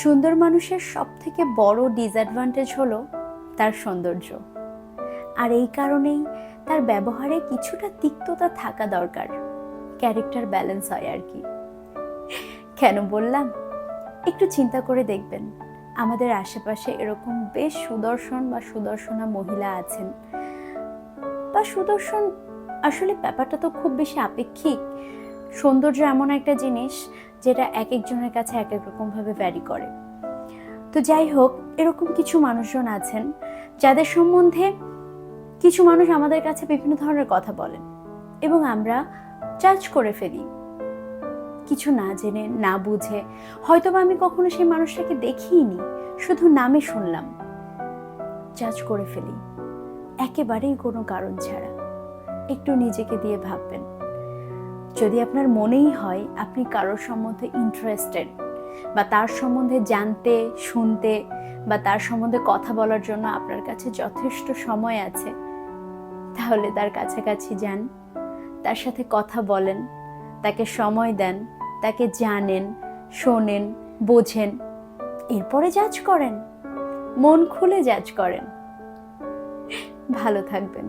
সুন্দর মানুষের সবথেকে বড় ডিসঅ্যাডভান্টেজ হলো তার সৌন্দর্য, আর এই কারণেই তার ব্যবহারে কিছুটা তিক্ততা থাকা দরকার, ক্যারেক্টার ব্যালেন্স হয় আর কি। কেন বললাম? একটু চিন্তা করে দেখবেন, আমাদের আশেপাশে এরকম বেশ সুদর্শন বা সুদর্শনা মহিলা আছেন, বা সুদর্শন আসলে ব্যাপারটা তো খুব বেশি আপেক্ষিক। সৌন্দর্য এমন একটা জিনিস যেটা এক একজনের কাছে এক এক রকমভাবে ভ্যারি করে। তো যাই হোক, এরকম কিছু মানুষজন আছেন যাদের সম্বন্ধে কিছু মানুষ আমাদের কাছে বিভিন্ন ধরনের কথা বলেন এবং আমরা জাজ করে ফেলি কিছু না জেনে না বুঝে। হয়তোবা আমি কখনো সেই মানুষটাকে দেখিনি, শুধু নামে শুনলাম, জাজ করে ফেলি একেবারেই কোনো কারণ ছাড়া। একটু নিজেকে দিয়ে ভাববেন, যদি আপনার মনেই হয় আপনি কারোর সম্বন্ধে ইন্টারেস্টেড বা তার সম্বন্ধে জানতে শুনতে বা তার সম্বন্ধে কথা বলার জন্য আপনার কাছে যথেষ্ট সময় আছে, তাহলে তার কাছাকাছি যান, তার সাথে কথা বলেন, তাকে সময় দেন, তাকে জানেন, শোনেন, বোঝেন, এরপরে জাজ করেন, মন খুলে জাজ করেন। ভালো থাকবেন।